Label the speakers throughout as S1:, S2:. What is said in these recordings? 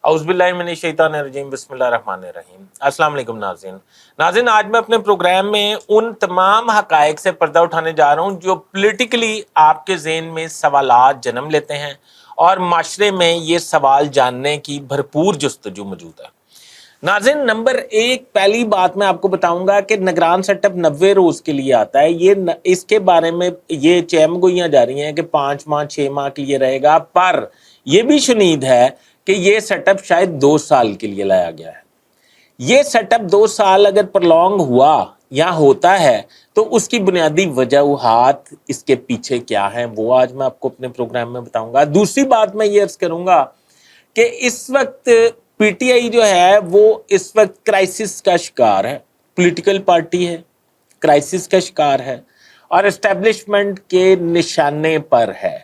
S1: اعوذ باللہ من الشیطان الرجیم بسم اللہ الرحمن الرحیم۔ السلام علیکم ناظرین، آج میں اپنے پروگرام میں ان تمام حقائق سے پردہ اٹھانے جا رہا ہوں جو پولیٹیکلی آپ کے ذہن میں سوالات جنم لیتے ہیں اور معاشرے میں یہ سوال جاننے کی بھرپور جستجو موجود ہے۔ ناظرین، نمبر ایک، پہلی بات میں آپ کو بتاؤں گا کہ نگران سیٹ اپ 90 روز کے لیے آتا ہے۔ اس کے بارے میں یہ چیم گوئیاں جا رہی ہیں کہ 5 ماہ 6 ماہ کے لیے رہے گا، پر یہ بھی شنید ہے کہ یہ سیٹ اپ شاید 2 سال کے لیے لایا گیا ہے۔ یہ سیٹ اپ 2 سال اگر پرلونگ ہوا یا ہوتا ہے تو اس کی بنیادی وجوہات اس کے پیچھے کیا ہیں وہ آج میں آپ کو اپنے پروگرام میں بتاؤں گا۔ دوسری بات میں یہ عرض کروں گا کہ اس وقت پی ٹی آئی جو ہے وہ اس وقت کرائسس کا شکار ہے، پولیٹیکل پارٹی ہے، کرائسس کا شکار ہے اور اسٹیبلشمنٹ کے نشانے پر ہے۔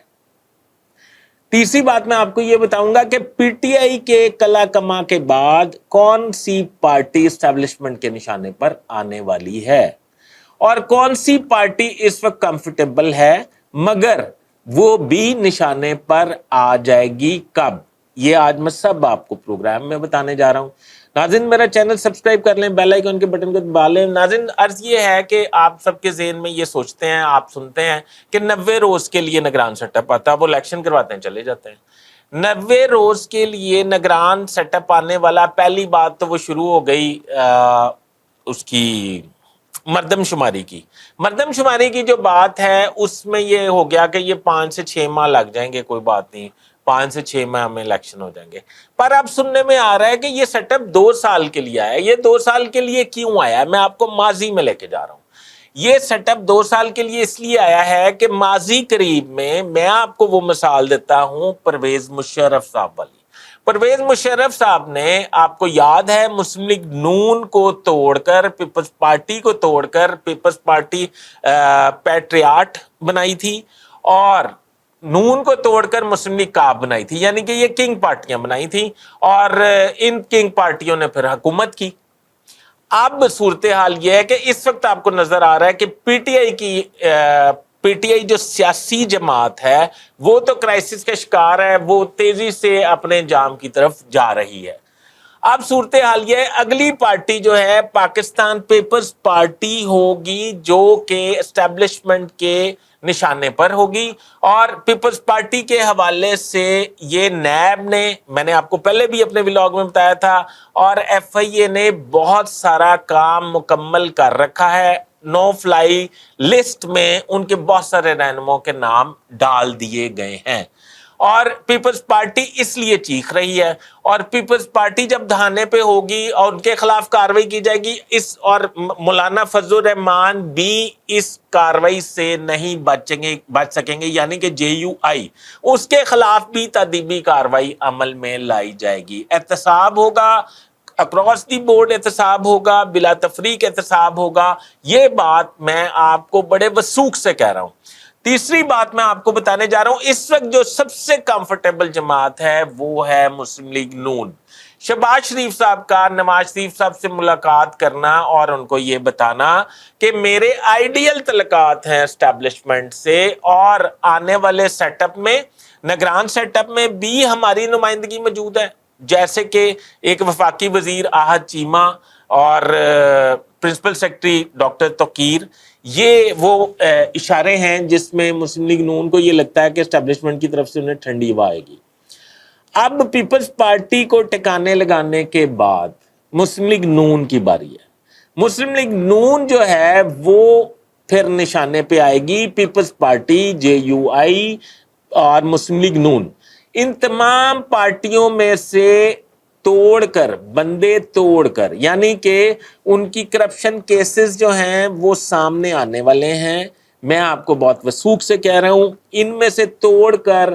S1: تیسری بات میں آپ کو یہ بتاؤں گا کہ پی ٹی آئی کے کلا کما کے بعد کون سی پارٹی اسٹیبلشمنٹ کے نشانے پر آنے والی ہے اور کون سی پارٹی اس وقت کمفرٹیبل ہے مگر وہ بھی نشانے پر آ جائے گی کب، یہ آج میں سب آپ کو پروگرام میں بتانے جا رہا ہوں۔ ناظرین، میرا چینل سبسکرائب کر لیں، بیل آئیکن کے بٹن کو دبا لیں۔ ناظرین، عرض یہ ہے کہ آپ سب کے ذہن میں یہ سوچتے ہیں، آپ سنتے ہیں کہ 90 روز کے لیے نگران سیٹ اپ آتا ہے، وہ الیکشن کرواتے ہیں چلے جاتے ہیں۔ 90 روز کے لیے نگران سیٹ اپ آنے والا، پہلی بات تو وہ شروع ہو گئی اس کی مردم شماری کی جو بات ہے اس میں یہ ہو گیا کہ یہ 5 سے 6 ماہ لگ جائیں گے، کوئی بات نہیں، 5 سے 6 ماہ میں الیکشن ہو جائیں گے۔ پر اب سننے میں آ رہا ہے کہ یہ سیٹ اپ 2 سال کے لیے آیا ہے۔ یہ 2 سال کے لیے کیوں آیا ہے؟ میں آپ کو ماضی میں لے کے جا رہا ہوں۔ یہ سیٹ اپ 2 سال کے لیے اس لیے آیا ہے کہ ماضی قریب میں آپ کو وہ مثال دیتا ہوں پرویز مشرف صاحب والی۔ پرویز مشرف صاحب نے، آپ کو یاد ہے، مسلم لیگ نون کو توڑ کر، پیپلز پارٹی کو توڑ کر پیپلز پارٹی پیٹریاٹ بنائی تھی اور نون کو توڑ کر مسلم لیگ کاف بنائی تھی، یعنی کہ یہ کنگ پارٹیاں بنائی تھیں اور ان کنگ پارٹیوں نے پھر حکومت کی۔ اب صورتحال یہ ہے کہ اس وقت آپ کو نظر آ رہا ہے کہ پی ٹی آئی جو سیاسی جماعت ہے وہ تو کرائسس کا شکار ہے، وہ تیزی سے اپنے انجام کی طرف جا رہی ہے۔ اب صورتحال یہ ہے، اگلی پارٹی جو ہے پاکستان پیپلز پارٹی ہوگی جو کہ اسٹیبلشمنٹ کے نشانے پر ہوگی، اور پیپلز پارٹی کے حوالے سے یہ نیب نے، میں نے آپ کو پہلے بھی اپنے ولاگ میں بتایا تھا، اور ایف آئی اے نے بہت سارا کام مکمل کر رکھا ہے۔ نو فلائی لسٹ میں ان کے بہت سارے رہنماؤں کے نام ڈال دیے گئے ہیں اور پیپلز پارٹی اس لیے چیخ رہی ہے، اور پیپلز پارٹی جب دھانے پہ ہوگی اور ان کے خلاف کارروائی کی جائے گی، اور مولانا فضل الرحمان بھی اس کارروائی سے نہیں بچ سکیں گے، یعنی کہ جے یو آئی، اس کے خلاف بھی تادیبی کارروائی عمل میں لائی جائے گی۔ احتساب ہوگا، اکراس دی بورڈ احتساب ہوگا، بلا تفریق احتساب ہوگا۔ یہ بات میں آپ کو بڑے وثوق سے کہہ رہا ہوں۔ تیسری بات میں آپ کو بتانے جا رہا ہوں، اس وقت جو سب سے کمفرٹیبل جماعت ہے وہ ہے مسلم لیگ نون۔ شہباز شریف صاحب کا نواز شریف صاحب سے ملاقات کرنا اور ان کو یہ بتانا کہ میرے آئیڈیل تعلقات ہیں اسٹیبلشمنٹ سے، اور آنے والے سیٹ اپ میں، نگران سیٹ اپ میں بھی ہماری نمائندگی موجود ہے، جیسے کہ ایک وفاقی وزیر احد چیمہ اور پرنسپل سیکرٹری ڈاکٹر توقیر۔ یہ وہ اشارے ہیں جس میں مسلم لیگ نون کو یہ لگتا ہے کہ اسٹیبلشمنٹ کی طرف سے انہیں ٹھنڈی ہوا آئے گی۔ اب پیپلز پارٹی کو ٹکانے لگانے کے بعد مسلم لیگ نون کی باری ہے۔ مسلم لیگ نون جو ہے وہ پھر نشانے پہ آئے گی۔ پیپلز پارٹی، جے یو آئی اور مسلم لیگ نون، ان تمام پارٹیوں میں سے بندے توڑ کر، یعنی کہ ان کی کرپشن کیسز جو ہیں وہ سامنے آنے والے ہیں۔ میں آپ کو بہت وثوق سے کہہ رہا ہوں، ان میں سے توڑ کر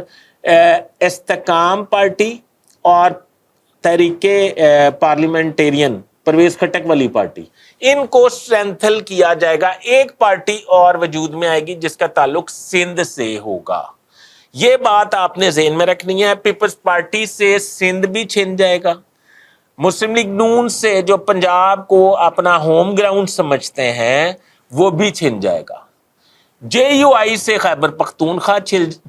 S1: استحکام پارٹی اور تحریک پارلیمنٹیرین پرویز خٹک والی پارٹی، ان کو اسٹرینتھن کیا جائے گا۔ ایک پارٹی اور وجود میں آئے گی جس کا تعلق سندھ سے ہوگا۔ یہ بات آپ نے ذہن میں رکھنی ہے۔ پیپلز پارٹی سے سندھ بھی چھن جائے گا، مسلم لیگ نون سے جو پنجاب کو اپنا ہوم گراؤنڈ سمجھتے ہیں وہ بھی چھن جائے گا، جے یو آئی سے خیبر پختونخوا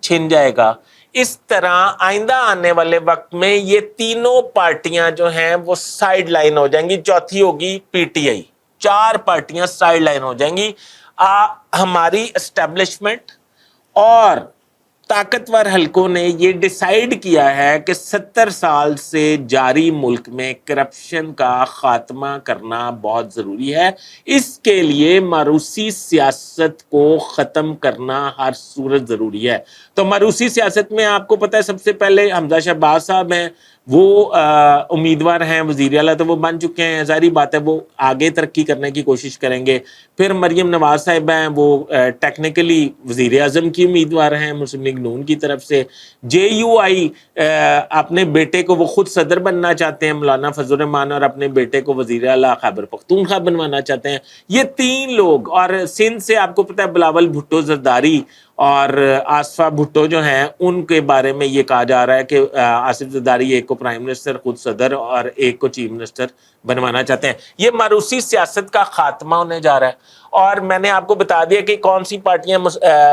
S1: چھن جائے گا، اس طرح آئندہ آنے والے وقت میں یہ تینوں پارٹیاں جو ہیں وہ سائیڈ لائن ہو جائیں گی. چوتھی ہوگی پی ٹی آئی. 4 پارٹیاں سائیڈ لائن ہو جائیں گی. ہماری اسٹیبلشمنٹ اور طاقتور حلقوں نے یہ ڈیسائیڈ کیا ہے کہ 70 سال سے جاری ملک میں کرپشن کا خاتمہ کرنا بہت ضروری ہے. اس کے لیے موروثی سیاست کو ختم کرنا ہر صورت ضروری ہے. تو موروثی سیاست میں آپ کو پتہ ہے سب سے پہلے حمزہ شہباز صاحب ہیں, وہ امیدوار ہیں وزیر اعلیٰ, تو وہ بن چکے ہیں. ظاہری بات ہے وہ آگے ترقی کرنے کی کوشش کریں گے. پھر مریم نواز صاحب ہیں, وہ ٹیکنیکلی وزیر اعظم کی امیدوار ہیں مسلم لیگ نون کی طرف سے. جے یو آئی اپنے بیٹے کو وہ خود صدر بننا چاہتے ہیں, مولانا فضل الرحمان, اور اپنے بیٹے کو وزیر اعلیٰ خیبر پختونخوا بنوانا چاہتے ہیں. یہ 3 لوگ, اور سندھ سے آپ کو پتہ ہے بلاول بھٹو زرداری اور آصفہ بھٹو جو ہیں, ان کے بارے میں یہ کہا جا رہا ہے کہ آصف زرداری ایک کو پرائم منسٹر خود صدر اور ایک کو چیف منسٹر بنوانا چاہتے ہیں. یہ موروثی سیاست کا خاتمہ ہونے جا رہا ہے. اور میں نے آپ کو بتا دیا کہ کون سی پارٹیاں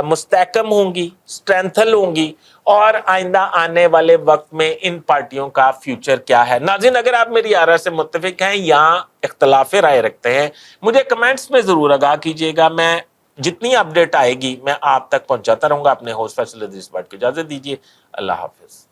S1: مستحکم ہوں گی, اسٹرینتھل ہوں گی, اور آئندہ آنے والے وقت میں ان پارٹیوں کا فیوچر کیا ہے. ناظرین, اگر آپ میری آراء سے متفق ہیں یا اختلاف رائے رکھتے ہیں, مجھے کمنٹس میں ضرور آگاہ کیجیے گا. میں جتنی اپڈیٹ آئے گی میں آپ تک پہنچاتا رہوں گا. اپنے ہوسٹ فیصل ادریس بٹ کو اجازت دیجیے. اللہ حافظ.